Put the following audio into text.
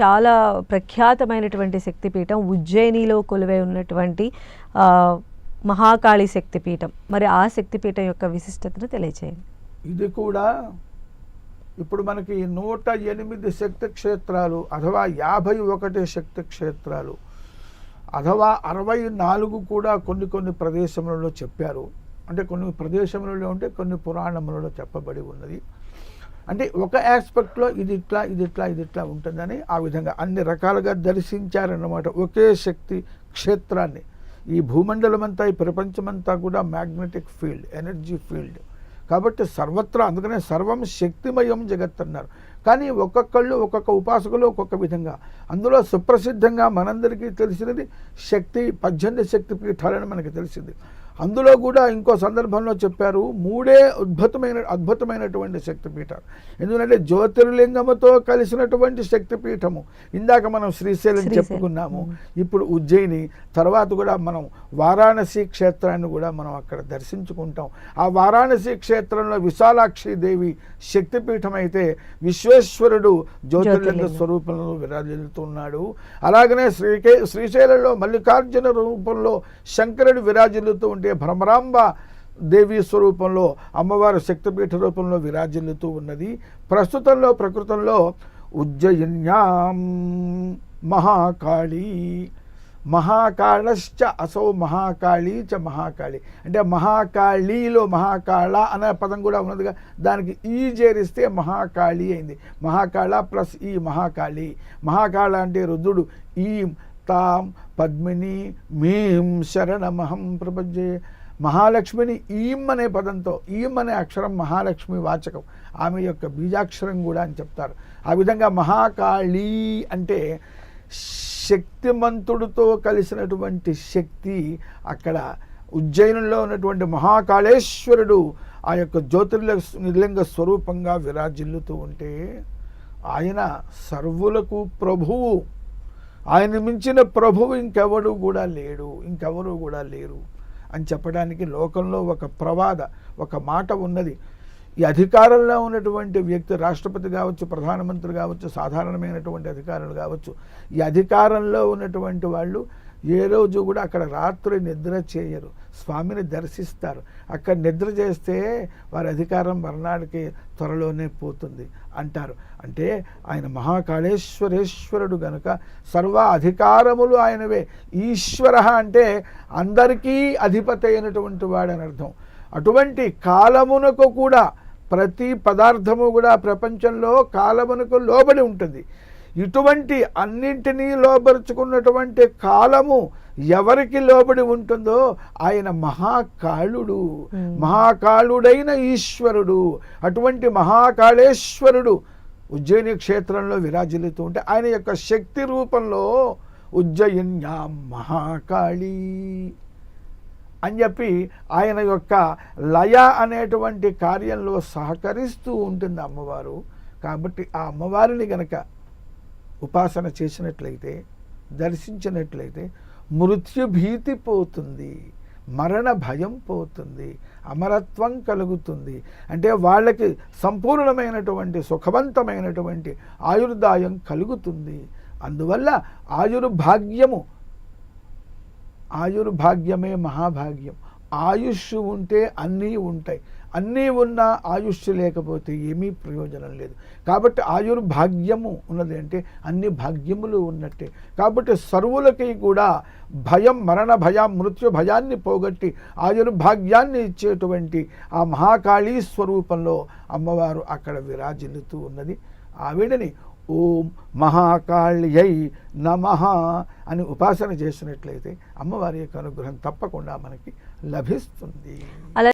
చాలా ప్రఖ్యాతమైనటువంటి శక్తిపీఠం ఉజ్జయినిలో కొలువై ఉన్నటువంటి మహాకాళి శక్తిపీఠం. మరి ఆ శక్తిపీఠం యొక్క విశిష్టతను తెలియజేయండి. ఇది కూడా ఇప్పుడు మనకి 108 శక్తి క్షేత్రాలు అథవా 51 శక్తి క్షేత్రాలు అథవా 64 కూడా కొన్ని ప్రదేశములలో చెప్పారు. అంటే కొన్ని ప్రదేశములలో ఉంటే కొన్ని పురాణములలో చెప్పబడి ఉన్నది. అంటే ఒక ఆస్పెక్ట్లో ఇది ఇట్లా ఉంటుందని ఆ విధంగా అన్ని రకాలుగా దర్శించారన్నమాట. ఒకే శక్తి క్షేత్రాన్ని ఈ భూమండలం అంతా ఈ ప్రపంచమంతా కూడా మ్యాగ్నెటిక్ ఫీల్డ్, ఎనర్జీ ఫీల్డ్ కాబట్టి సర్వత్రా, అందుకనే సర్వం శక్తిమయం జగత్ అన్నారు. కానీ ఒక్కొక్కళ్ళు ఒక్కొక్క ఉపాసకులు ఒక్కొక్క విధంగా. అందులో సుప్రసిద్ధంగా మనందరికీ తెలిసినది 18 శక్తి పీఠాలని మనకి తెలిసింది. అందులో కూడా ఇంకో సందర్భంలో చెప్పారు 3 అద్భుతమైనటువంటి శక్తిపీఠాలు. ఎందుకంటే జ్యోతిర్లింగముతో కలిసినటువంటి శక్తిపీఠము. ఇందాక మనం శ్రీశైలం చెప్పుకున్నాము, ఇప్పుడు ఉజ్జయిని, తర్వాత కూడా మనం వారాణసి క్షేత్రాన్ని కూడా మనం అక్కడ దర్శించుకుంటాం. ఆ వారాణసి క్షేత్రంలో విశాలాక్షి దేవి శక్తిపీఠం అయితే విశ్వేశ్వరుడు జ్యోతిర్లింగ స్వరూపంలో విరాజిల్లుతున్నాడు. అలాగనే శ్రీశైలంలో మల్లికార్జున రూపంలో శంకరుడు విరాజిల్లుతూ ఉంటే భ్రమరాంబ దేవి స్వరూపంలో అమ్మవారు శక్తిపీఠ రూపంలో విరాజిల్లుతూ ఉన్నది. ప్రస్తుతంలో ప్రకృతంలో ఉజ్జయిన్యాం మహాకాళీ మహాకాళశ్చ అసౌ మహాకాళీ చ మహాకాళి. అంటే మహాకాళీలో మహాకాళ అనే పదం కూడా ఉన్నదిగా, దానికి ఈ చేరిస్తే మహాకాళి అయింది. మహాకాళ ప్లస్ ఈ మహాకాళి. మహాకాళ అంటే రుద్రుడు. ఈ తాం పద్మిని మీం శరణమహం ప్రపంచే. మహాలక్ష్మిని ఈం అనే పదంతో, ఈం అనే అక్షరం మహాలక్ష్మి వాచకం, ఆమె యొక్క బీజాక్షరం కూడా అని చెప్తారు. ఆ విధంగా మహాకాళీ అంటే శక్తిమంతుడితో కలిసినటువంటి శక్తి. అక్కడ ఉజ్జయినిలో ఉన్నటువంటి మహాకాళేశ్వరుడు ఆ యొక్క జ్యోతిర్లింగ స్వరూపంగా విరాజిల్లుతూ ఉంటే ఆయన సర్వులకు ప్రభువు. ఆయన మించిన ప్రభువు ఇంకెవరు కూడా లేరు అని చెప్పడానికి లోకంలో ఒక మాట ఉన్నది. ఈ అధికారంలో ఉన్నటువంటి వ్యక్తి, రాష్ట్రపతి కావచ్చు, ప్రధానమంత్రి కావచ్చు, సాధారణమైనటువంటి అధికారులు కావచ్చు, ఈ అధికారంలో ఉన్నటువంటి వాళ్ళు ఏ రోజు కూడా అక్కడ రాత్రి నిద్ర చేయరు, స్వామిని దర్శిస్తారు. అక్కడ నిద్ర చేస్తే వారి అధికారం మర్నాడికి త్వరలోనే పోతుంది అంటారు. అంటే ఆయన మహాకాళేశ్వరేశ్వరుడు గనుక సర్వ అధికారములు ఆయనవే. ఈశ్వర అంటే అందరికీ అధిపతి అయినటువంటి వాడని అర్థం. అటువంటి కాలమునకు కూడా ప్రతి పదార్థము కూడా ప్రపంచంలో కాలమునకు లోబడి ఉంటుంది. ఇటువంటి అన్నింటినీ లోబరుచుకున్నటువంటి కాలము ఎవరికి లోబడి ఉంటుందో ఆయన మహాకాళుడు, మహాకాళుడైన ఈశ్వరుడు. అటువంటి మహాకాళేశ్వరుడు ఉజ్జయిని క్షేత్రంలో విరాజిల్లుతూ ఉంటే ఆయన యొక్క శక్తి రూపంలో ఉజ్జయిన్యాం మహాకాళీ అని చెప్పి ఆయన యొక్క లయ అనేటువంటి కార్యంలో సహకరిస్తూ ఉంటుంది అమ్మవారు. కాబట్టి ఆ అమ్మవారిని గనక ఉపాసన చేసినట్లయితే, దర్శించినట్లయితే మృత్యుభీతి పోతుంది, మరణ భయం పోతుంది, అమరత్వం కలుగుతుంది. అంటే వాళ్ళకి సంపూర్ణమైనటువంటి సుఖవంతమైనటువంటి ఆయుర్దాయం కలుగుతుంది. అందువల్ల ఆయుర్భాగ్యమే మహాభాగ్యం. ఆయుష్ ఉంటే అన్నీ ఉంటాయి, అన్నీ ఉన్నా ఆయుష్ లేకపోతే ఏమీ ప్రయోజనం లేదు. కాబట్టి ఆయుర్భాగ్యము ఉన్నది అంటే అన్ని భాగ్యములు ఉన్నట్టే. కాబట్టి సర్వులకి కూడా భయం, మరణ భయం, మృత్యు భయాన్ని పోగొట్టి ఆయుర్భాగ్యాన్ని ఇచ్చేటువంటి ఆ మహాకాళీ స్వరూపంలో అమ్మవారు అక్కడ విరాజిల్లుతూ ఉన్నది. ఆవిడని ఓం మహాకాళ్యై నమః అని ఉపాసన చేసినట్లయితే అమ్మవారి యొక్క అనుగ్రహం తప్పకుండా మనకి లభిస్తుంది.